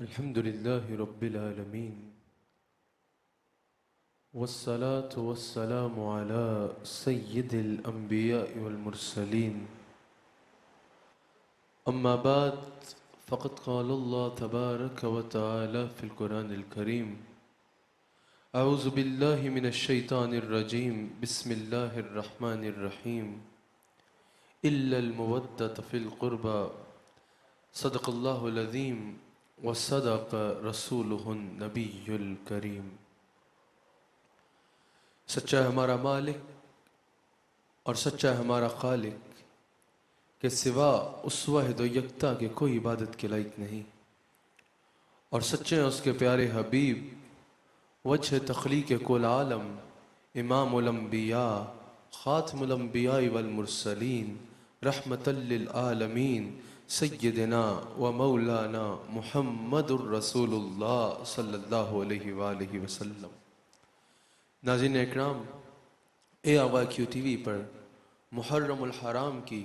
अल्हम्दुलिल्लाहि रब्बिल आलमीन वस्सलातु वस्सलामु अला सय्यिदिल अंबिया वल मुरसलीन अम्मा बाद फ़क़द क़ालल्लाहु तबारक व तआला फ़िल क़ुरानिल करीम अऊज़ु बिल्लाहि मिनश शैतानिर रजीम बिस्मिल्लाहिर रहमानिर रहीम इल्लल मुवद्दत फ़िल क़ुरबा सदक़ल्लाहुल अज़ीम व सदक़ रसूलुहुन नबियुल करीम। सच्चा है हमारा मालिक और सच्चा है हमारा खालिक के सिवा उस वाहिद व यकता के कोई इबादत के लायक नहीं, और सच्चे हैं उसके प्यारे हबीब वजह तख्लीक कुल आलम इमामुल अंबिया खातिमुल अंबिया वल मुरसलीन रहमतल लिल आलमीन सय्यदना व मौलाना मुहम्मदुर रसूलुल्लाह सल्लल्लाहु अलैहि वसल्लम। नाज़रीन इकराम, ARYQ TV पर मुहर्रमुल हराम की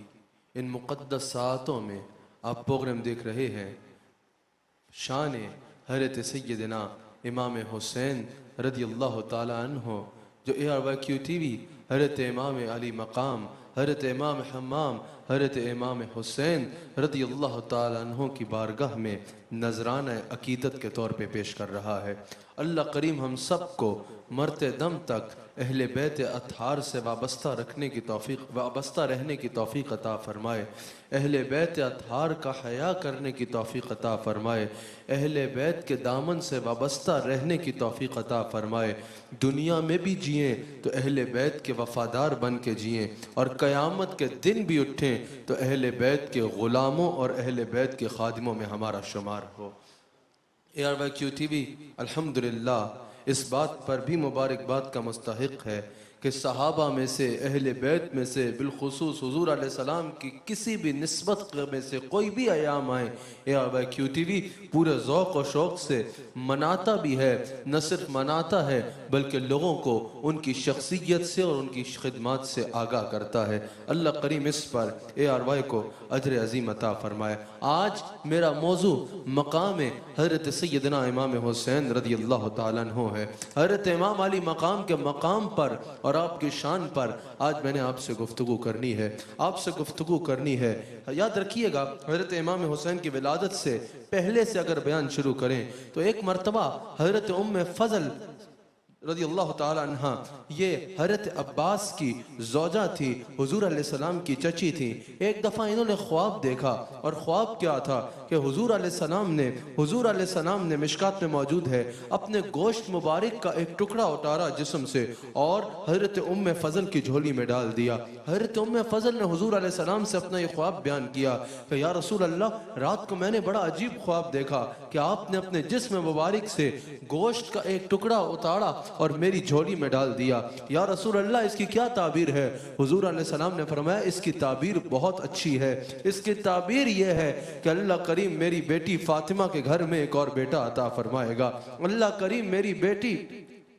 इन मुक़द्दस सातों में आप प्रोग्राम देख रहे हैं शान हज़रत सय्यदना इमाम हुसैन रज़ियल्लाहु ताला अन्हो, जो ARYQ TV हज़रत इमाम अली मकाम हज़रत इमाम हम्माम हज़रत इमाम हुसैन रज़ियल्लाहु ताला अन्हो की बारगाह में नजराना अकीदत के तौर पे पेश कर रहा है। अल्लाह करीम हम सब को मरते दम तक अहले बैत अतहार से वाबस्ता रहने की तौफीक अता फरमाए, अहले बैत अतहार का हया करने की तौफीक अता फरमाए, अहले बैत के दामन से वाबस्ता रहने की तौफीक अता फरमाए। दुनिया में भी जिए तो अहले बैत के वफादार बन के जिए, और क़यामत के दिन भी उठें तो अहले बैत के ग़ुलामों और अहले बैत के खादिमों में हमारा शुमार हो। ARYQ TV अल्हम्दुलिल्लाह इस बात पर भी मुबारकबाद का मुस्तहिक है कि सहाबा में से अहले बैत में से बिलखुसूस हुजूर अलैहिस्सलाम की किसी भी निस्बत में से कोई भी अयाम आए, ARYQ TV पूरे ज़ौक़ और शौक़ से मनाता भी है, न सिर्फ मनाता है बल्कि लोगों को उनकी शख्सियत से और उनकी खिदमत से आगाह करता है। अल्लाह करीम इस पर ARY को अजर अज़ीम अता फरमाए। आज मेरा मौजू मकाम हज़रत सय्यदना इमाम हुसैन रज़ियल्लाहु ताला अन्हु है। हज़रत इमाम अली मकाम के मकाम पर और आपकी शान पर आज मैंने आपसे गुफ्तगू करनी है। याद रखिएगा, हज़रत इमाम हुसैन की विलादत से पहले से अगर बयान शुरू करें तो एक मरतबा हज़रत उम्मे फ़ज़ल रज़ियल्लाहु ताला अन्हा, ये हज़रत अब्बास की ज़ौजा थी, हुज़ूर अलैहिस्सलाम की चची थी। एक दफ़ा इन्होंने ख्वाब देखा, और ख्वाब क्या था कि हुज़ूर अलैहिस्सलाम ने मिशकात में मौजूद है, अपने गोश्त मुबारक का एक टुकड़ा उतारा जिस्म से और हज़रत उम्मे फ़ज़ल की झोली में डाल दिया। हज़रत उम्मे फ़ज़ल ने हुज़ूर अलैहिस्सलाम से अपना ये ख्वाब बयान किया कि या रसूल अल्लाह, रात को मैंने बड़ा अजीब ख्वाब देखा कि आपने अपने जिस्म मुबारक से गोश्त का एक टुकड़ा उतारा और मेरी झोली में डाल दिया। या रसूल अल्लाह, इसकी क्या ताबीर है? हुजूर अलैहिस्सलाम ने फरमाया, इसकी ताबीर बहुत अच्छी है। इसकी ताबीर यह है कि अल्लाह करीम मेरी बेटी फातिमा के घर में एक और बेटा अता फरमाएगा। अल्लाह करीम मेरी बेटी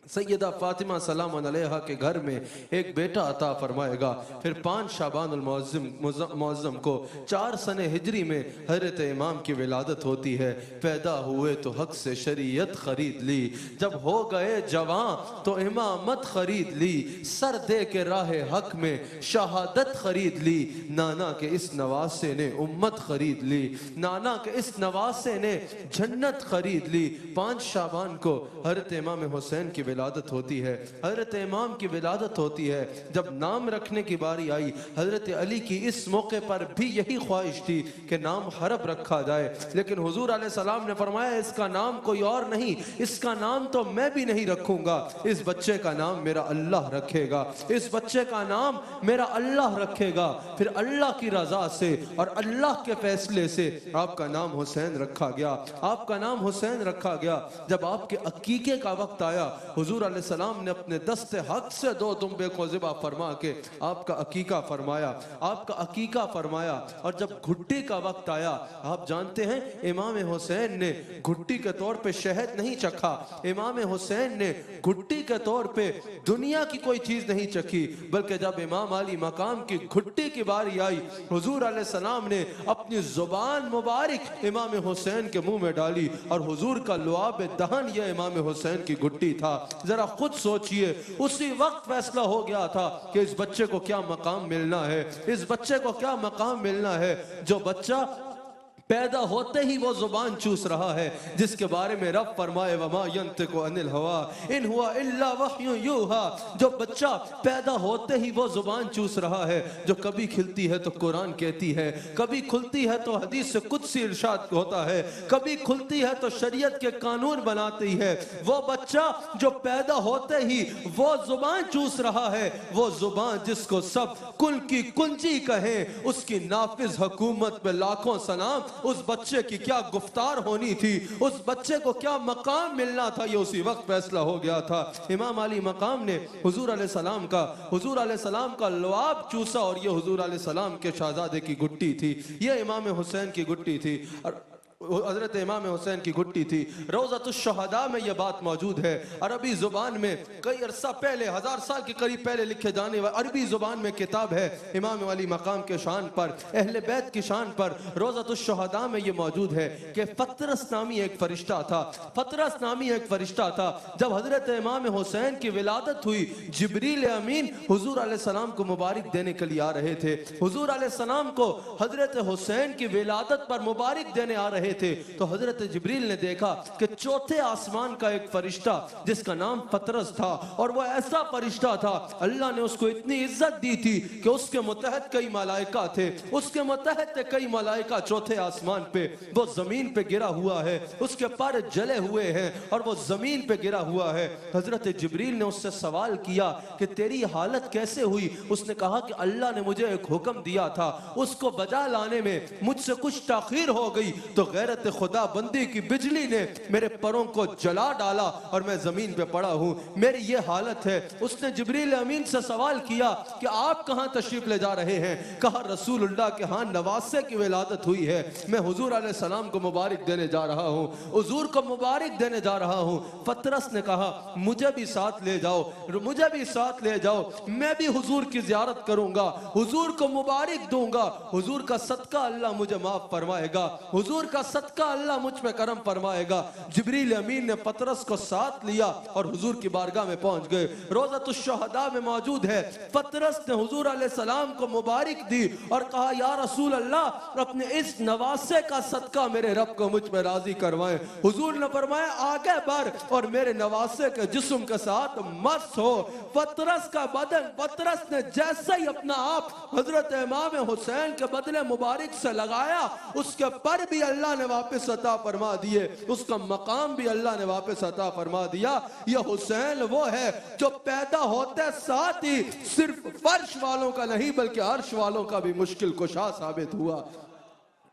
सैयदा फातिमा सलाम अलैहा के घर में एक बेटा अता फरमाएगा। फिर 5 शाबानुल मुअज़्ज़म को 4 सने हिजरी में हज़रत इमाम की विलादत होती है। पैदा हुए तो हक से शरीयत खरीद ली, जब हो गए जवां तो इमामत खरीद ली, सर दे के राह हक में शहादत खरीद ली, नाना के इस नवासे ने उम्मत खरीद ली, नाना के इस नवासे ने जन्नत खरीद ली। 5 शाबान को हज़रत इमाम हुसैन की विलादत होती है, हज़रत इमाम की विलादत होती है। जब नाम रखने की बारी आई, हज़रत अली की इस मौके पर भी यही ख्वाहिश थी कि नाम हरब रखा जाए, लेकिन हुजूर अलैहिस्सलाम ने फरमाया, इसका नाम कोई और नहीं, इसका नाम तो मैं भी नहीं रखूंगा, इस बच्चे का नाम मेरा अल्लाह रखेगा, इस बच्चे का नाम मेरा अल्लाह रखेगा। फिर अल्लाह की रजा से और अल्लाह के फैसले से आपका नाम हुसैन रखा गया, आपका नाम हुसैन रखा गया। जब आपके अकीके का वक्त आया, हुजूर अलैहिस्सलाम ने अपने दस्ते हक से 2 दुम्बे को ज़िबा फरमा के आपका अकीका फरमाया, आपका अकीका फरमाया। और जब घुट्टी का वक्त आया, आप जानते हैं इमाम हुसैन ने घुट्टी के तौर पे शहद नहीं चखा, इमाम हुसैन ने घुट्टी के तौर पे दुनिया की कोई चीज नहीं चखी, बल्कि जब इमाम अली मकाम की घुट्टी की बारी आई, हुजूर अलैहिस्सलाम ने अपनी जुबान मुबारक इमाम हुसैन के मुंह में डाली और हुजूर का लुआब दहन यह इमाम हुसैन की घुट्टी था। जरा खुद सोचिए, उसी वक्त फैसला हो गया था कि इस बच्चे को क्या मकाम मिलना है, इस बच्चे को क्या मकाम मिलना है। जो बच्चा पैदा होते ही वो जुबान चूस रहा है, जिसके बारे में रब फरमाए वमा यंतिकु अनिल हवा इन हुआ इल्ला वह्यु यूहा। जो बच्चा पैदा होते ही वो जुबान चूस रहा है, जो कभी खिलती है तो कुरान कहती है, कभी खुलती है तो हदीस से कुदसी इरशाद होता है, कभी खुलती है तो शरीयत के कानून बनाती है। वो बच्चा जो पैदा होते ही वो जुबान चूस रहा है, वो जुबान जिसको सब कुल की कुंजी कहे, उसकी नाफिज हुकूमत पे लाखों सलाम। उस बच्चे की क्या गुफ्तार होनी थी, उस बच्चे को क्या मकाम मिलना था, ये उसी वक्त फैसला हो गया था। इमाम अली मकाम ने हुजूर अलैहिस्सलाम का लुआब चूसा और ये हुजूर अलैहिस्सलाम के शहजादे की गुट्टी थी, ये इमाम हुसैन की गुट्टी थी और हजरत इमाम हुसैन की घुट्टी थी। रोज़तुश शुहदा में यह बात मौजूद है। अरबी जुबान में कई अरसा पहले, 1000 साल के करीब पहले लिखे जाने वाली अरबी जुबान में किताब है इमाम अली मकाम के शान पर, अहले बैत की शान पर। रोज़तुश शुहदा में यह मौजूद है कि फतरस नामी एक फरिश्ता था, फतरस नामी एक फरिश्ता था। जब हजरत इमाम हुसैन की विलादत हुई, जिब्रील अमीन हुजूर अलैहिस्सलाम को मुबारक देने के लिए आ रहे थे। हुजूर अलैहिस्सलाम को हजरत हुसैन की विलादत पर मुबारक देने आ रहे थे, तो हजरत जिब्रील ने देखा कि चौथे आसमान का एक फरिश्ता जिसका नाम फतरस था, और वह ऐसा फरिश्ता था, अल्लाह ने उसको इतनी इज्जत दी थी कि उसके मुतहत कई मलाइका थे, उसके मुतहत कई मलाइका चौथे आसमान पे, वो जमीन पे गिरा हुआ है, उसके पर जले हुए हैं और वो जमीन पे गिरा हुआ है। हजरत जिब्रील ने उससे सवाल किया कि तेरी हालत कैसे हुई? उसने कहा कि अल्लाह ने मुझे एक हुक्म दिया था, उसको बजा लाने में मुझसे कुछ ताखीर हो गई, तो गैरत खुदा बंदी की बिजली ने मेरे परों को जला डाला और मैं जमीन पे पड़ा हूं, मेरी ये हालत है। उसने जिब्रील अमीन से सवाल किया कि आप कहां तशरीफ ले जा रहे हैं? कहा रसूलुल्लाह के हां नवासे की विलादत हुई है, मैं हुजूर अलैहिस्सलाम को मुबारक देने जा रहा हूं, हुजूर को मुबारक देने जा रहा हूं। फतरस ने कहा मुझे भी साथ ले जाओ, मुझे भी साथ ले जाओ, मैं भी हुजूर की जियारत करूंगा, हुजूर को मुबारक दूंगा, हुजूर का सदका अल्लाह मुझे माफ फरमाएगा, हुजूर का सदका अल्लाह मुझ पे करम फरमाएगा। जिब्रील अमीन ने पतरस को साथ लिया और हुजूर की बारगाह में पहुंच गए। रोज़तुश शुहदा में मौजूद है, पतरस ने हुजूर अलैहिस्सलाम को मुबारक दी और कहा या रसूल अल्लाह, अपने इस नवासे का सदका मेरे रब को मुझ पे राजी करवाएं। हुजूर ने फरमाया आगे बढ़ और मेरे नवासे के जिस्म के साथ मस्त हो। पतरस का बदन, पतरस ने जैसे ही अपना आप हजरत इमाम हुसैन के बदले मुबारक से लगाया, उसके पर भी अल्लाह ने वापस अता फरमा दिए, उसका मकाम भी अल्लाह ने वापस अता फरमा दिया। यह हुसैन वो है जो पैदा होते साथ ही सिर्फ फर्श वालों का नहीं बल्कि अर्श वालों का भी मुश्किल कुशा साबित हुआ,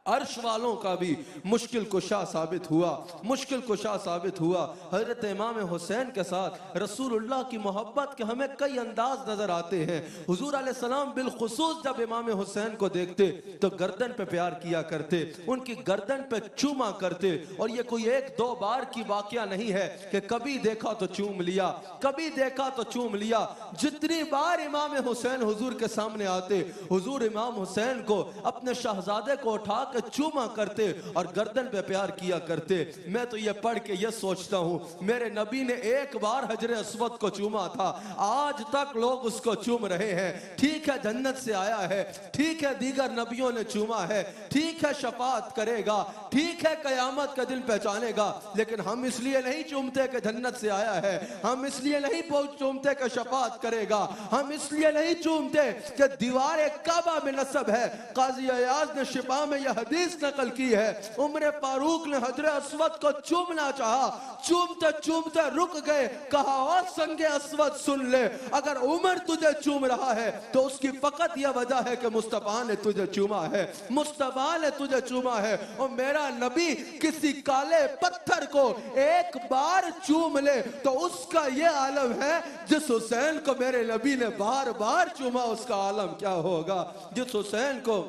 अर्श वालों का भी मुश्किल कुशा साबित हुआ, मुश्किल कुशा साबित हुआ। हजरत इमाम हुसैन के साथ रसूलुल्लाह की मोहब्बत के हमें कई अंदाज नजर आते हैं। हुजूर अलैहिस्सलाम बिलखुसूस जब इमाम हुसैन को देखते तो गर्दन पे प्यार किया करते, उनकी गर्दन पे चूमा करते, और ये कोई एक दो बार की वाकया नहीं है कि कभी देखा तो चूम लिया, कभी देखा तो चूम लिया। जितनी बार इमाम हुसैन हुजूर के सामने आते, हुजूर इमाम हुसैन को अपने शहजादे को उठा चूमा करते और गर्दन पे प्यार किया करते। मैं तो ये पढ़ के ये सोचता हूँ मेरे नबी ने एक बार हजरे अस्वद को चूमा था, आज तक लोग उसको चूम रहे हैं। ठीक है जन्नत से आया है, ठीक है दीगर नबियों ने चूमा है, ठीक है शफात करेगा, ठीक है कयामत का दिन पहचानेगा, लेकिन हम इसलिए नहीं चूमते कि जन्नत से आया है, हम इसलिए नहीं चूमते कि शफात करेगा, हम इसलिए नहीं चूमते कि दीवार काबा में नस्ब है। काजी अयाज ने शिफा में यह हदीस नकल की है, उमर फारूक ने हजरत अस्वद को चूमना चाहा, चूमते चूमते रुक गए, कहा ओ संगे अस्वद सुन ले, अगर उमर तुझे चूम रहा है तो उसकी फकत यह वजह है कि मुस्तफा ने तुझे चूमा है, मुस्तफा ने तुझे चूमा है। और मेरा नबी किसी काले पत्थर को एक बार चूम ले तो उसका यह आलम है, जिस हुसैन को मेरे नबी ने बार बार चूमा उसका आलम क्या होगा। जिस हुसैन को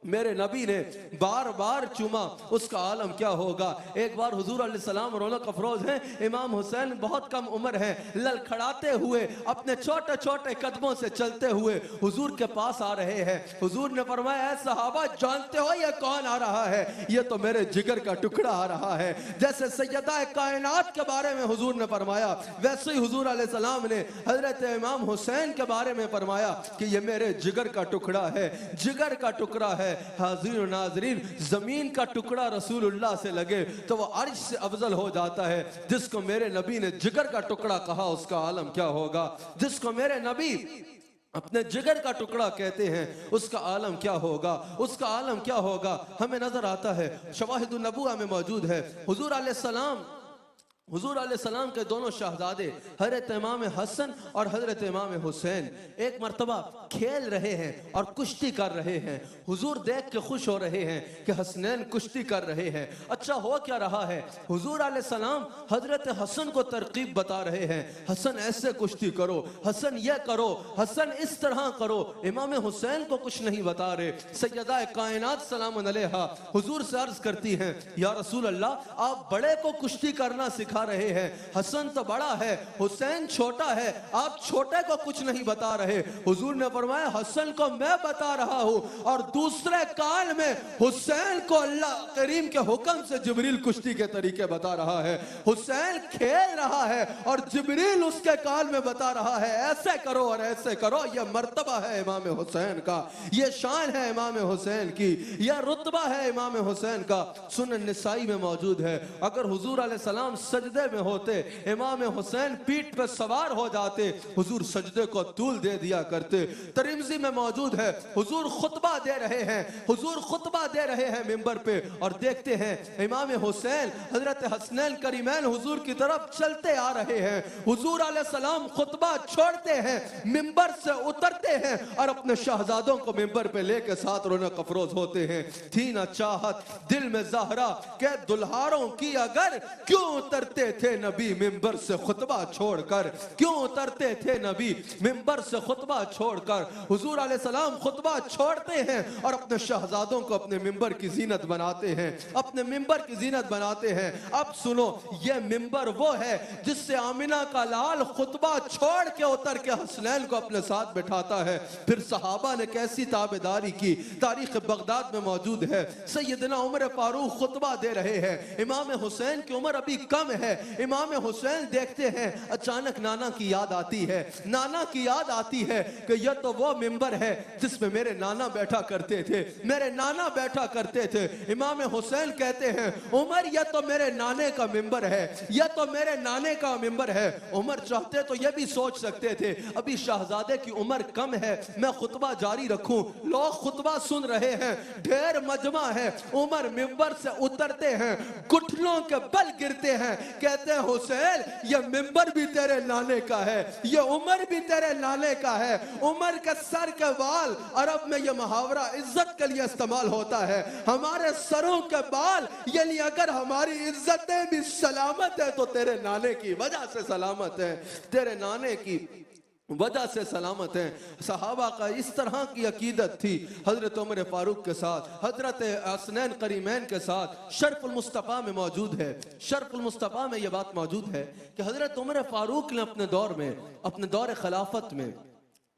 मेरे नबी ने बार बार चूमा उसका आलम क्या होगा। एक बार हुजूर अलैहिस्सलाम रौनक अफरोज हैं, इमाम हुसैन बहुत कम उम्र है, ललखड़ाते हुए अपने छोटे छोटे कदमों से चलते हुए हुजूर के पास आ रहे हैं। हुजूर ने फरमाया, ऐ सहाबा जानते हो ये कौन आ रहा है? ये तो मेरे जिगर का टुकड़ा आ रहा है। जैसे सैयदा कायनात के बारे में हुजूर ने फरमाया, वैसे ही हुजूर अलैहिस्सलाम ने हजरत इमाम हुसैन के बारे में फरमाया कि ये मेरे जिगर का टुकड़ा है, जिगर का टुकड़ा है। हाज़िर नाज़रीन, जमीन का टुकड़ा रसूलुल्लाह से लगे तो वो अर्श से अफजल हो जाता है। जिसको मेरे नबी ने जिगर का टुकड़ा कहा उसका आलम क्या होगा। जिसको मेरे नबी अपने जिगर का टुकड़ा कहते हैं उसका आलम क्या होगा, उसका आलम क्या होगा। हमें नजर आता है, शवाहिदुन नबुव्वा में मौजूद है, हुजूर अलैहिस्सलाम के दोनों शहजादे हजरत इमाम हसन और हजरत इमाम हुसैन एक मर्तबा खेल रहे हैं और कुश्ती कर रहे हैं। हुजूर देख के खुश हो रहे हैं कि हसनैन कुश्ती कर रहे हैं। अच्छा हो क्या रहा है, हुजूर अलैहिस्सलाम हजरत हसन को तरकीब बता रहे हैं, हसन ऐसे कुश्ती करो, हसन ये करो, हसन इस तरह करो। इमाम हुसैन को कुछ नहीं बता रहे। सैयदा कायनात सलामुन अलैहा हुजूर से अर्ज करती हैं, या रसूल अल्लाह, आप बड़े को कुश्ती करना सिखा रहे हैं, हसन तो बड़ा है, हुसैन छोटा है, आप छोटे को कुछ नहीं बता रहे। हुजूर ने फरमाया, हसन को मैं बता रहा हूं और दूसरे काल में हुसैन को अल्लाह करीम के हुक्म से जिब्रील कुश्ती के तरीके बता रहा है। हुसैन खेल रहा है और जिब्रील उसके काल में बता रहा है, ऐसे करो और ऐसे करो। यह मर्तबा है इमाम हुसैन का, यह शान है इमाम हुसैन की, यह रुतबा है इमाम हुसैन का। सुनन निसाई में मौजूद है, अगर हुजूर अलैहिस्सलाम सजदे में होते, इमाम हुसैन पीठ पर सवार हो जाते, हुजूर सजदे को तूल दे दिया करते। तिरमिज़ी में मौजूद है, हुजूर खुतबा दे रहे हैं, हुजूर खुतबा दे रहे हैं मिंबर पे, और देखते हैं इमाम हुसैन हजरत हसनैन करीमैन हुजूर की तरफ चलते आ रहे हैं। हुजूर अलैहिस्सलाम खुतबा छोड़ते हैं, मिंबर से उतरते हैं और अपने शहजादों को मिंबर पे लेके साथ रौनक अफरोज होते हैं। थी ना चाहत दिल में ज़हरा के दुल्हारों की, अगर क्यों उतरते थे नबी मिंबर से खुतबा छोड़कर, क्यों उतरते थे नबी मिंबर से खुतबा छोड़कर। हुजूर अलैहिस्सलाम खुतबा छोड़ते हैं और अपने शहजादों को अपने मिंबर की जीनत बनाते हैं, अपने मिंबर की जीनत बनाते हैं। अब सुनो, यह मिंबर वो है जिससे आमिना का लाल खुतबा छोड़ के उतर के हसनैन को अपने साथ बिठाता है। फिर सहाबा ने कैसी ताबेदारी की, तारीख बगदाद में मौजूद है। सैयदना उमर फारूक खुतबा दे रहे हैं, इमाम हुसैन की उम्र अभी कम है। इमाम हुसैन देखते हैं, अचानक नाना की याद आती है, नाना की याद आती है कि यह तो वो मिंबर है जिसमें मेरे नाना बैठा करते थे, मेरे नाना बैठा करते थे। इमाम हुसैन कहते हैं, उमर यह तो मेरे नाने का मिंबर है, यह तो मेरे नाने का मिंबर है। उमर चाहते तो यह भी सोच सकते थे, अभी शहजादे की उम्र कम है, मैं खुतबा जारी रखूं, लोग खुतबा सुन रहे हैं, ढेर मजमा है। उमर मिंबर से उतरते हैं, घुटनों के बल गिरते हैं, कहते हैं, हुसैन यह मिंबर भी तेरे नाने का है, यह उमर भी तेरे नाने का है। उमर के सर के बाल, अरब में यह मुहावरा इज्जत के लिए इस्तेमाल होता है, हमारे सरों के बाल, यानी अगर हमारी इज्जतें भी सलामत है तो तेरे नाने की वजह से सलामत है, तेरे नाने की वजह से सलामत है। सहाबा का इस तरह की अकीदत थी हजरत उमर फारूक के साथ, हजरत हसनैन करीमैन के साथ। शर्फुल मुस्तफ़ा में मौजूद है, शर्फुल मुस्तफ़ा में यह बात मौजूद है कि हजरत उमर फारूक ने अपने दौर में, अपने दौर खिलाफत में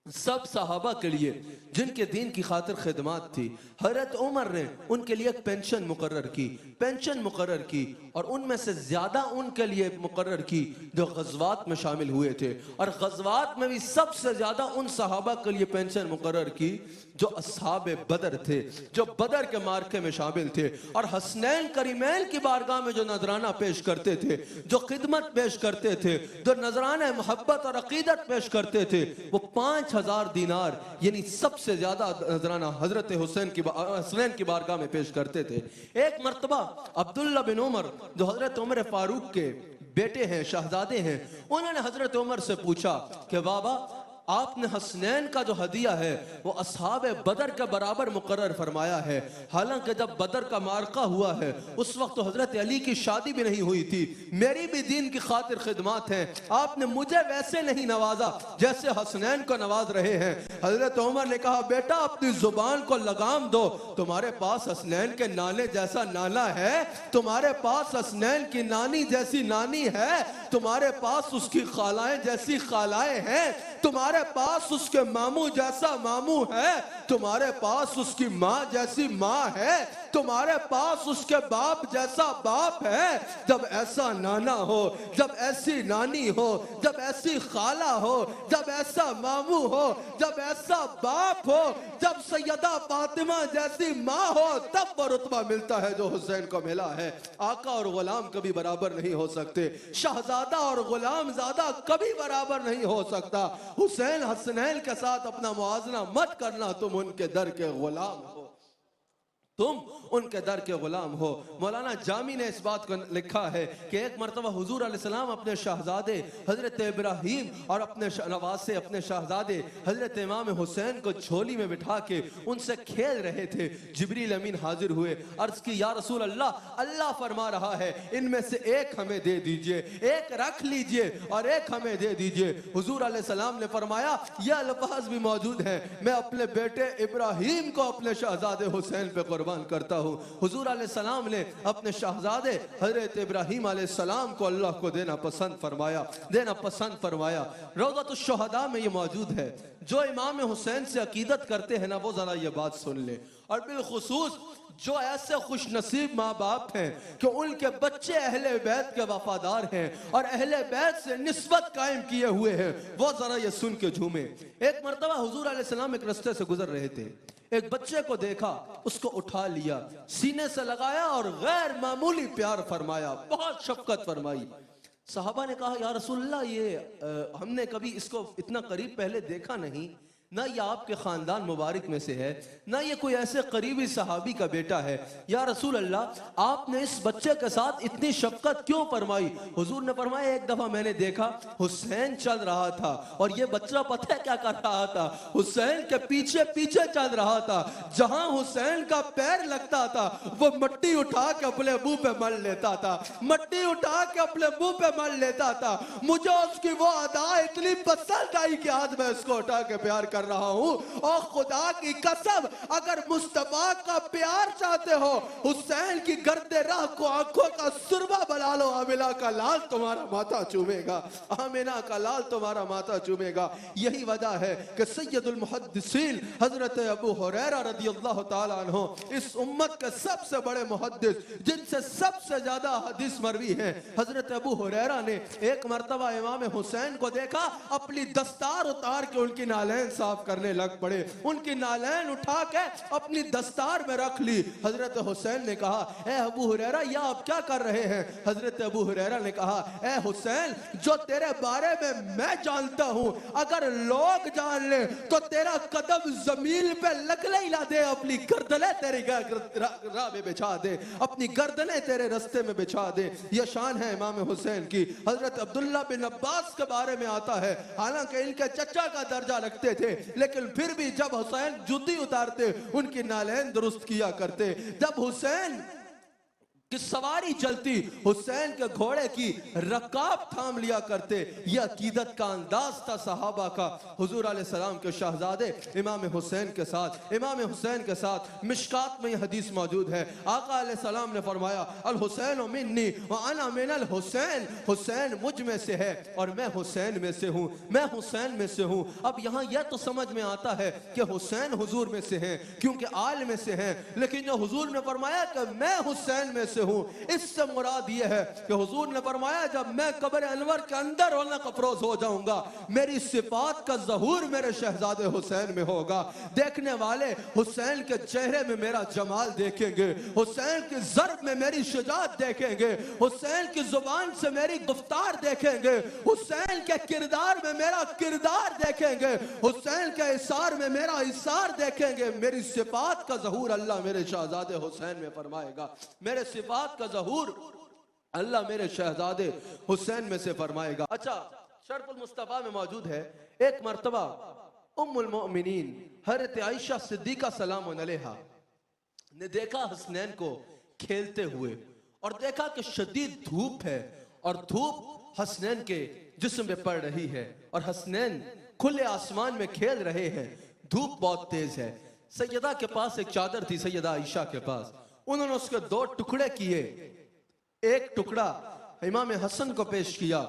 सब सहाबा के लिए जिनके दीन की खातिर खिदमत थी, हजरत उमर ने उनके लिए एक पेंशन मुकर्रर की, पेंशन मुकर्रर की, और उनमें से ज्यादा उनके लिए मुकर्रर की जो गज़वात में शामिल हुए थे, और गज़वात में भी सबसे ज्यादा उन सहाबा के लिए पेंशन मुकर्रर की जो अस्हाबे बदर थे, जो बदर के मार्के में शामिल थे और हसनैन करीमैन की बारगाह में जो नजराना पेश करते थे, जो खिदमत पेश करते थे, जो नजराना मोहब्बत और अकीदत पेश करते थे, वो 5000 दीनार यानी सबसे ज्यादा नजराना हजरत हसनैन की बारगाह में पेश करते थे। एक मर्तबा अब्दुल्ला बिन उमर जो हजरत उमर फारूक के बेटे हैं, शहजादे हैं, उन्होंने हजरत उमर से पूछा कि बाबा आपने हसनैन का जो हदिया है वो असहाबे बदर के बराबर मुकर्रर फरमाया है, हालांकि जब बदर का मार्का हुआ है उस वक्त तो हजरत अली की शादी भी नहीं हुई थी, मेरी भी दीन की खातिर खिदमत है, आपने मुझे वैसे नहीं नवाजा जैसे हसनैन को नवाज रहे हैं। हजरत उमर ने कहा बेटा अपनी जुबान को लगाम दो, तुम्हारे पास हसनैन के नाने जैसा नाना है, तुम्हारे पास हसनैन की नानी जैसी नानी है, तुम्हारे पास उसकी खालाएं जैसी खालाएं हैं, तुम्हारे पास उसके मामू जैसा मामू है, तुम्हारे पास उसकी माँ जैसी माँ है, तुम्हारे पास उसके बाप जैसा बाप है। जब ऐसा नाना हो, जब ऐसी नानी हो, जब ऐसी खाला हो, जब ऐसा मामू हो, जब ऐसा बाप हो, जब सैयदा फातिमा जैसी माँ हो, तब वो रुतबा मिलता है जो हुसैन को मिला है। आका और गुलाम कभी बराबर नहीं हो सकते, शहजादा और गुलाम ज़ादा कभी बराबर नहीं हो सकता। हुसैन हसनैन के साथ अपना मुआवजा मत करना, तुम उनके दर के गुलाम हो, तुम उनके दर के गुलाम हो। मौलाना जामी ने इस बात को लिखा है कि एक मरतबा हुजूर अलैहिस्सलाम अपने शहजादे हजरत इब्राहीम और अपने नवासे अपने शहजादे हजरत इमाम हुसैन को झोली में बिठा के उनसे खेल रहे थे। जिब्रील अमीन हाजिर हुए, अर्ज की या रसूल अल्लाह, अल्लाह फरमा रहा है इनमें से एक हमें दे दीजिए, एक रख लीजिए और एक हमें दे दीजिए। हुजूर अलैहिस्सलाम ने फरमाया यह अल्फाज भी मौजूद है, मैं अपने बेटे इब्राहीम को अपने शहजादे हुसैन पे कुर्बान करता हूँ। हुजूर अलैहिस्सलाम ने अपने शहजादे हजरत इब्राहीम अलैहिस्सलाम को अल्लाह को देना पसंद फरमाया। रौज़तुश शुहदा में ये मौजूद है। जो इमाम हुसैन से अकीदत करते हैं ना, वो जरा ये बात सुन ले, और बिलखुसूस जो ऐसे खुश नसीब माँ बाप हैं कि उनके बच्चे अहले बैत के वफादार हैं और अहले बैत से निस्बत कायम किए हुए हैं, वो जरा ये सुन के झूमे। एक मरतबा हुजूर अलैहिस्सलाम एक रास्ते से गुजर रहे थे, एक बच्चे को देखा, उसको उठा लिया, सीने से लगाया और गैर मामूली प्यार फरमाया, बहुत शफकत फरमाई। सहाबा ने कहा या रसूलल्लाह ये हमने कभी इसको इतना करीब पहले देखा नहीं, ना ये आपके ख़ानदान मुबारक में से है, ना ये कोई ऐसे करीबी सहाबी का बेटा है। या रसूल अल्लाह आपने इस बच्चे के साथ इतनी शफकत क्यों फरमाई? हुजूर ने फरमाया एक दफ़ा मैंने देखा हुसैन चल रहा था और ये बच्चा पता है क्या कर रहा था, हुसैन के पीछे पीछे चल रहा था, जहां हुसैन का पैर लगता था वो मिट्टी उठा के अपने मुंह पे मल लेता था, मिट्टी उठा के अपने मुंह पे मल लेता था। मुझे उसकी वो अदा इतनी पसंद आई कि आज मैं इसको उठा के प्यार कर रहा हूं। और खुदा की कसम, अगर मुस्तफा का प्यार चाहते हो, हुसैन की गर्दे राह को आंखों का सुरमा बना लो, आमिना का लाल तुम्हारा माथा चूमेगा, आमिना का लाल तुम्हारा माथा चूमेगा। यही वजह है कि सैयदुल मुहद्दिसीन हजरत अबू हुरैरा रदियल्लाहु ताला अन्हु इस उम्मत के सबसे बड़े मुहद्दिस, जिनसे सबसे ज्यादा हदीस मरवी है, हजरत अबू हुरैरा ने एक मरतबा इमाम हुसैन को देखा, अपनी दस्तार उतार के उनकी नालैन साफ करने लग पड़े, उनकी नालैन उठा के अपनी दस्तार में रख ली। हजरत हुसैन ने कहा ए अबू हुरैरा ये आप क्या कर रहे हैं? हजरत अबू हुरैरा ने कहा ए हुसैन, जो तेरे बारे में मैं जानता हूं, अगर लोग जान ले तो तेरा कदम जमीन पे लगने ही ना दे, अपनी गर्दनें तेरी राह में बिछा दे, अपनी गर्दनें तेरे रास्ते में बिछा दे। यह शान है इमाम हुसैन की। हजरत अब्दुल्ला बिन अब्बास के बारे में आता है, हालांकि इनके चचा का दर्जा रखते थे, लेकिन फिर भी जब हुसैन जुत्ती उतारते उनकी नालैन दुरुस्त किया करते। जब हुसैन कि सवारी चलती हुसैन के घोड़े की रकाब थाम लिया करते। यह अकीदत का अंदाज था सहाबा का। हुजूर अलैहिस्सलाम के शहजादे इमाम हुसैन के साथ मिशकात में यह हदीस मौजूद है। आका अलैहिस्सलाम ने फरमाया अल हुसैन मिन्नी व अना मिनल हुसैन, हुसैन मुझ में से है और मैं हुसैन में से हूँ, मैं हुसैन में से हूँ। अब यहाँ यह तो समझ में आता है कि हुसैन हुजूर में से हैं क्योंकि आल में से हैं, लेकिन जो हुजूर ने फरमाया कि मैं हुसैन में से हूँ। इससे मुराद ये है कि हुजूर ने फरमाया जब मैं कब्र अनवर के अंदर रौनक अफरोज हो जाऊंगा, मेरी सिफात का ज़हूर मेरे शहजादे हुसैन में होगा। देखने वाले हुसैन के चेहरे में मेरा जमाल देखेंगे, हुसैन की ज़र्ब में मेरी शुजाअत देखेंगे, हुसैन की जुबान से मेरी गुफ्तार देखेंगे, हुसैन के किरदार में मेरा किरदार देखेंगे, हुसैन के इशार में मेरा इशार देखेंगे। मेरी सिफात का ज़हूर अल्लाह मेरे शहजादे हुसैन में फरमाएगा, मेरे सिफात का ज़हूर अल्लाह मेरे शहजादे हुसैन में से फरमाएगा। अच्छा, शरफुल मुस्तफा में मौजूद है एक मर्तबा उम्मुल मोमिनीन हज़रत आयशा सिद्दीका सलाम अलैहा ने देखा हसनैन को खेलते हुए और देखा कि शदीद धूप है और धूप हसनैन के जिस्म पे पड़ रही है और हसनैन खुले आसमान में खेल रहे हैं, धूप बहुत तेज है। सैयदा के पास एक चादर थी, सैयदा आयशा के पास, उन्होंने उसके दो टुकड़े किए, एक टुकड़ा इमाम हसन को पेश किया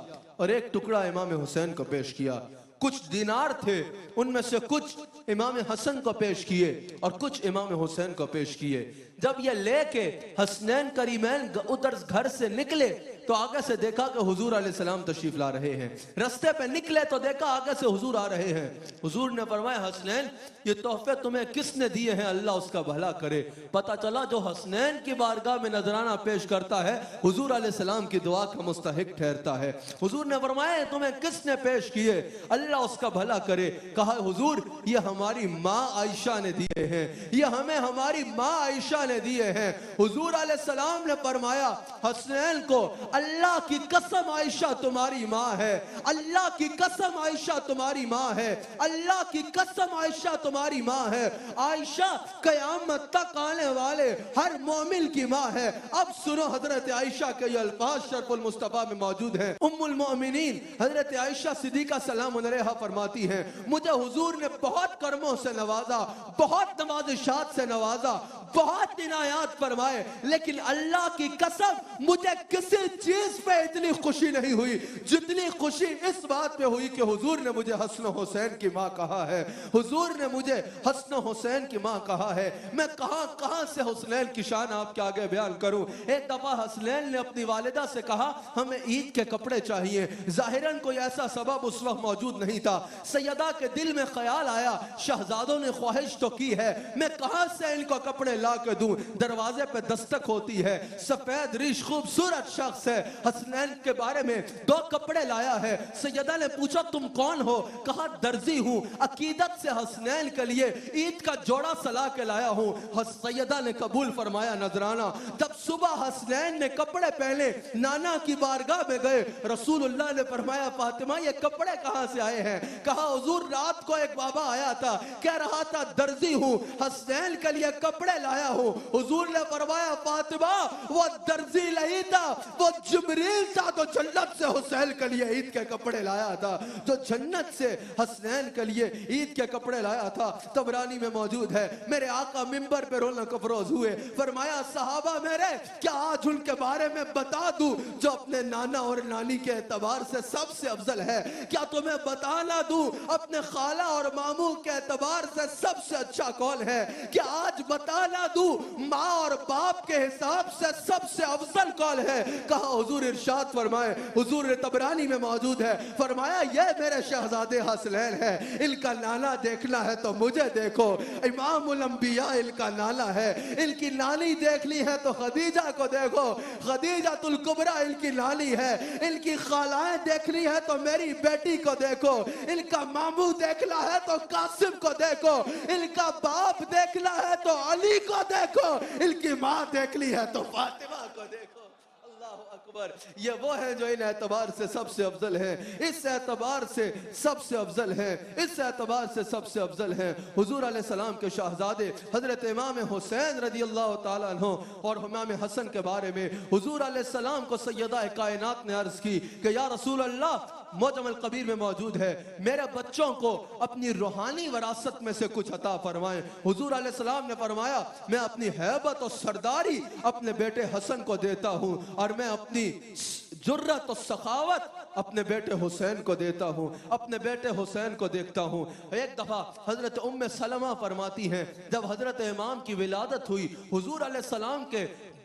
और एक टुकड़ा इमाम हुसैन को पेश किया। कुछ दीनार थे, उनमें से कुछ इमाम हसन को पेश किए और कुछ इमाम हुसैन को पेश किए। जब ये लेके हसनैन करीमैन उधर घर से निकले तो आगे से देखा कि हुजूर अलैहिस्सलाम तशरीफ ला रहे हैं। रास्ते पे निकले तो देखा आगे से हुजूर आ रहे हैं। हुजूर ने फरमाया हसनैन ये तोहफे तुम्हें किसने दिए हैं, अल्लाह उसका भला करे। पता चला जो हसनैन की बारगाह में नजराना पेश करता है हुजूर अलैहिस्सलाम की दुआ का मुस्तहिक ठहरता है। हुजूर ने फरमाया तुम्हें किसने पेश किए, अल्लाह उसका भला करे। कहा हुजूर ये हमारी माँ आयशा ने दिए हैं, ये हमें हमारी माँ आयशा ने दिए हैं। हुजूर अलैहिस्सलाम ने फरमाया हसनैन को अल्लाह की कसम आयशा तुम्हारी माँ है, अल्लाह की कसम आयशा तुम्हारी माँ है, अल्लाह की कसम आयशा तुम्हारी माँ है। आयशा कयामत तक आने वाले हर मोमिन की माँ है। अब सुनो हजरत आयशा के ये अल्फाज शरफुल मुस्तफा में मौजूद हैं। उम्मुल मोमिनीन हजरत आयशा सिद्दीका सलाम अलैहा फरमाती हैं मुझे हुजूर ने बहुत कर्मों से नवाजा, बहुत नवाजिशात से नवाजा, बहुत इनायात फरमाए, लेकिन अल्लाह की कसम मुझे किसी चीज पे इतनी खुशी नहीं हुई जितनी खुशी इस बात पे हुई कि हुजूर ने मुझे हसन हुसैन की माँ कहा है। हुजूर ने मुझे हसन हुसैन की माँ कहा है। मैं कहां कहां से हुसनैन की शान आपके आगे बयान करूं। एक दफा हसनैन ने अपनी वालिदा से कहा हमें ईद के कपड़े चाहिए। जाहिरन कोई ऐसा सबब उस वक्त मौजूद नहीं था। सैयदा के दिल में ख्याल आया शहजादों ने ख्वाहिश तो की है, मैं कहां से इनको कपड़े ला के दूं। दरवाजे पे दस्तक होती है, सफेद रीश खूबसूरत शख्स है, हसनैन के बारे में दो कपड़े लाया है। सैयदा ने पूछा तुम कौन हो, कहा दर्जी हूं, अकीदत से हसनैन के लिए ईद का जोड़ा सला के लाया हूं। सैयदा ने कबूल फरमाया नजराना। जब सुबह हसनैन ने कपड़े पहने नाना की बारगाह में गए, रसूलुल्लाह ने फरमाया फातिमा ये कपड़े कहां से आए हैं। कहा हुजूर रात को एक बाबा आया था, कह रहा था दर्जी हूं, हसनैन के लिए कपड़े लाया हूं। हुजूर ने फरमाया फातिमा वो दर्जी नहीं था, वो जिब्रील था तो जन्नत से हुसैन के लिए ईद के कपड़े लाया था, जो जन्नत से हसनैन के लिए ईद के कपड़े लाया था। तबरानी में मौजूद है मेरे आका मिंबर पे रौनक अफरोज हुए, फरमाया सहाबा मेरे क्या आज उनके बारे में बता दूं जो अपने नाना और नानी के एतबार से सबसे अफजल है। क्या तुम्हें बताना दूं अपने खाला और मामू के एतबार से सबसे अच्छा कौन है। क्या आज बताना दूं माँ और बाप के हिसाब से सबसे अफजल कौन है। कहा हुजूर इरशाद फरमाए, हुजूर तबरानी में मौजूद है, फरमाया ये मेरे शहजादे हसनैन है, इनका नाना देखना है तो मुझे देखो, इमामुल अंबिया इनका नाना है, इनकी नानी देख ली है तो खदीजा को देखो, खदीजातुल कुबरा इनकी नानी है, इनकी खालाएं देखनी है तो मेरी बेटी को देखो, इनका मामू देखना है तो कासिम को देखो, इनका बाप देखना है तो अली को देखो, इनकी माँ देखनी है तो फातिमा को देखो। अकबर ये वो है जो इन एतबार से सबसे अफजल है, इस एतबार से सबसे अफजल है, इस एतबार से सबसे अफजल है। हुजूर अलैहिस्सलाम के शहजादे हजरत इमाम हुसैन रदी अल्लाह ताला अन्हु और इमाम हसन के बारे में हुजूर अलैहिस्सलाम को सैयदा कायनात ने अर्ज की कि या रसूल अल्लाह मुअज्जमुल कबीर में मौजूद है मेरे बच्चों को अपनी रूहानी विरासत में से कुछ अता फरमाएं। हुजूर अलैहिस्सलाम ने फरमाया मैं अपनी हैबत और सरदारी अपने बेटे हसन को देता हूं और मैं अपनी जुर्रत और सखावत अपने बेटे हुसैन को देता हूं, अपने बेटे हुसैन को देखता हूं। एक दफा हजरत उम्मे सलमा फरमाती हैं जब हजरत इमाम की विलादत हुई हुजूर अलैहिस्सलाम के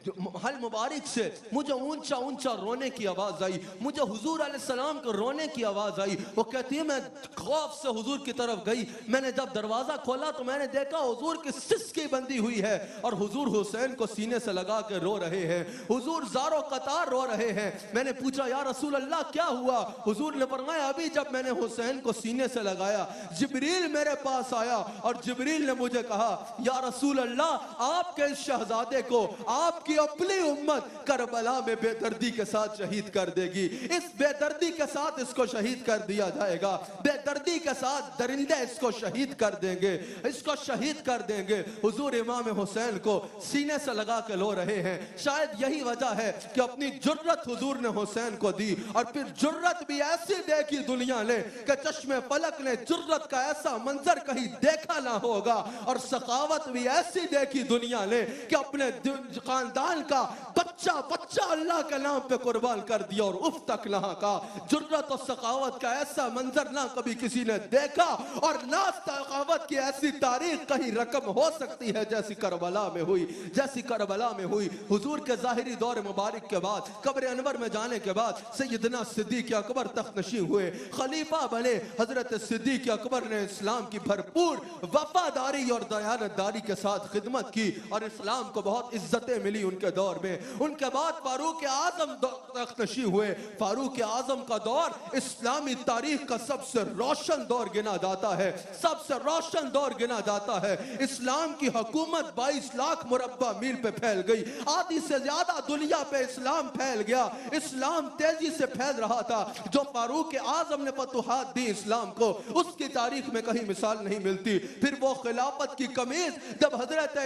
महल मुबारक से मुझे ऊंचा ऊंचा रोने की आवाज आई, मुझे हुजूर अलैहिस्सलाम को रोने की आवाज आई। वो कहती है मैं खौफ से हुजूर की तरफ गई, मैंने जब दरवाजा खोला तो मैंने देखा हुजूर की सिसकी बंधी हुई है और हुजूर हुसैन को सीने से लगा के रो रहे हैं, हुजूर ज़ारो कतार रो रहे हैं। मैंने पूछा या रसूल अल्लाह क्या हुआ? हुजूर ने फरमाया अभी जब मैंने हुसैन को सीने से लगाया जिब्रील मेरे पास आया और जिब्रील ने मुझे कहा या रसूल अल्लाह आपके इस शहजादे को आपकी अपनी उम्मत करबला में बेदर्दी के साथ शहीद कर देगी, इस बेदर्दी के साथ इसको शहीद कर दिया जाएगा, बेदर्दी के साथ दरिंदे इसको शहीद कर देंगे, इसको शहीद कर देंगे। हुजूर इमाम हुसैन को सीने से लगा के लो रहे हैं। शायद यही वजह है कि अपनी जुर्रत हुजूर ने हुसैन को दी और फिर जुर्रत भी ऐसी देखी दुनिया ने कि चश्मे फलक ने जुर्रत का ऐसा मंजर कहीं देखा ना होगा और सखावत भी ऐसी देखी दुनिया ने कि अपने खानदान का बच्चा बच्चा अल्लाह के नाम पे कुर्बान कर दिया और उफ तक ना का। जुर्रत और सखावत का ऐसा मंजर ना कभी किसी ने देखा और ना सखावत की ऐसी तारीख कहीं रकम हो सकती है जैसी करबला में हुई, जैसी करबला में हुई। हुजूर के जाहिरी दौर मुबारक के बाद कब्र अनवर में जाने के बाद सैयदना सिद्दीक अकबर तख्तनशी हुए, खलीफा बने। हजरत सिद्दीक अकबर ने इस्लाम की भरपूर वफादारी और दयानतदारी के साथ खिदमत की और इस्लाम को बहुत इज्जतें मिली उनके दौर में। उनके बाद फारूक आजम तख्तनशी हुए। फारूक आजम का दौर इस्लामी तारीख का सबसे रोशन दौर गिना जाता है, सबसे रोशन दौर गिना जाता है। इस्लाम की हुकूमत 22 लाख मुरब्बा मील पे फैल गई, आधी से ज्यादा दुनिया पे इस्लाम फैल गया, इस्लाम तेजी से फैल रहा था। जो फारूक आजम ने फतुहात दी इस्लाम को उसकी तारीख में कहीं मिसाल नहीं मिलती। फिर वो खिलाफत की कमीज जब हजरत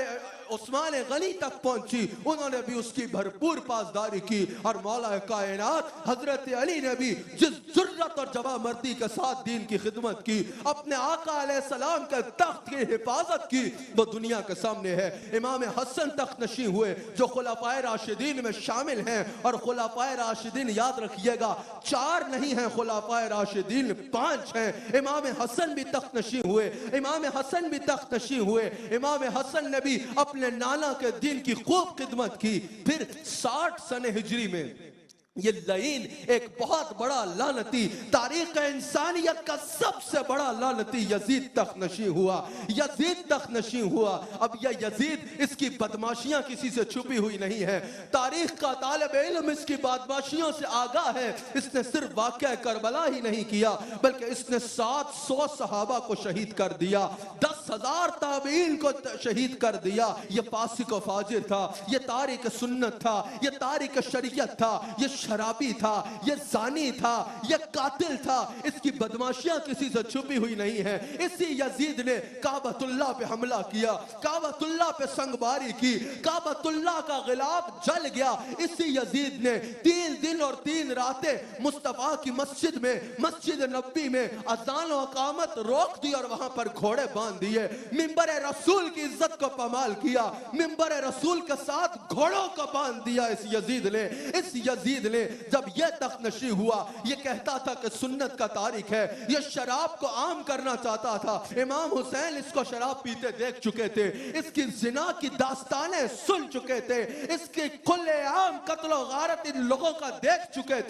उस्मान गनी तक पहुंची उन्होंने भी उसकी भरपूर पासदारी की और मौला कायनात हजरत अली ने भी जिस जुर्रत और जवामर्दी के साथ दीन की खिदमत की, अपने आका अलैहिस्सलाम के तख्त की हिफाजत की, वो दुनिया के सामने है। इमाम हसन तख्तनशी हुए जो खुलाफाए राशिदीन में शामिल हैं और खुलाफाए राशिदीन याद रखिएगा 4 नहीं हैं, खुलाफाए राशिदीन 5 हैं। इमाम हसन भी तख्तनशी हुए, इमाम हसन भी तख्तनशी हुए। इमाम हसन ने भी अपने नाना के दीन की खूब खिदमत की। फिर 60 सने हिजरी में ये लईन एक बहुत बड़ा लानती, तारीख इंसानियत का सबसे बड़ा लानती यजीद तख्तनशी हुआ, यजीद तख्तनशी हुआ। अब यह यजीद इसकी बदमाशियां किसी से छुपी हुई नहीं है, तारीख का तालिब इल्म इसकी बदमाशियों से आगाह है। इसने सिर्फ वाक़या करबला ही नहीं किया बल्कि इसने 700 सहाबा को शहीद कर दिया, 10,000 ताबीन को शहीद कर दिया। ये फासिक व फाजिर था, ये तारिक सुन्नत था, ये तारिक शरीयत था, ये शराबी था, ये जानी था, ये कातिल था। इसकी बदमाशियां किसी से छुपी हुई नहीं है। इसी यजीद ने काबतुल्लाह पे हमला किया, काबतुल्लाह पे संगबारी की, काबतुल्लाह का गिलाफ जल गया। इसी यजीद ने 3 दिन और 3 रातें मुस्तफा की मस्जिद में, मस्जिद नबी में अज़ान और इकामत रोक दी और वहां पर घोड़े बांध दिए। मिंबर रसूल की इज्जत को पमाल किया, मिंबर रसूल के साथ घोड़ों को बांध दिया इस यजीद ने। इस यजीद ने जब यह तख्तनशी हुआ, यह कहता था कि सुन्नत का तारिक है, यह शराब को आम करना चाहता था। इमाम हुसैन इसको शराब पीते देख चुके थे, इसकी जिना की दास्तानें सुन चुके थे, इसके खुलेआम कत्ल और गारत इन लोगों का देख चुके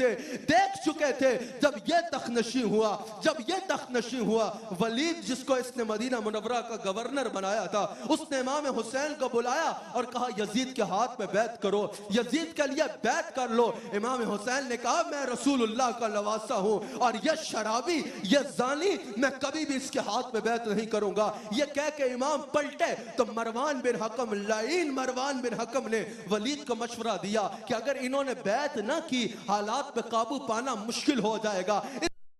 थे। जब यह तख्तनशी हुआ, जब यह तख्तनशी हुआ, वलीद जिसको इसने मदीना मुनव्वरा का गवर्नर बनाया था, उसने इमाम हुसैन को बुलाया और कहा यजीद के हाथ पे बैत करो, यजीद के लिए बैत कर लो। इमाम हुसैन ने कहा मैं रसूलुल्लाह का नवासा हूं और यह शराबी, यह जानी, मैं कभी भी इसके हाथ में बैत नहीं करूंगा। यह कह के इमाम पलटे तो मरवान बिन हकम, लाइन मरवान बिन हकम ने वलीद को मशवरा दिया कि अगर इन्होंने बैत ना की हालात पे काबू पाना मुश्किल हो जाएगा,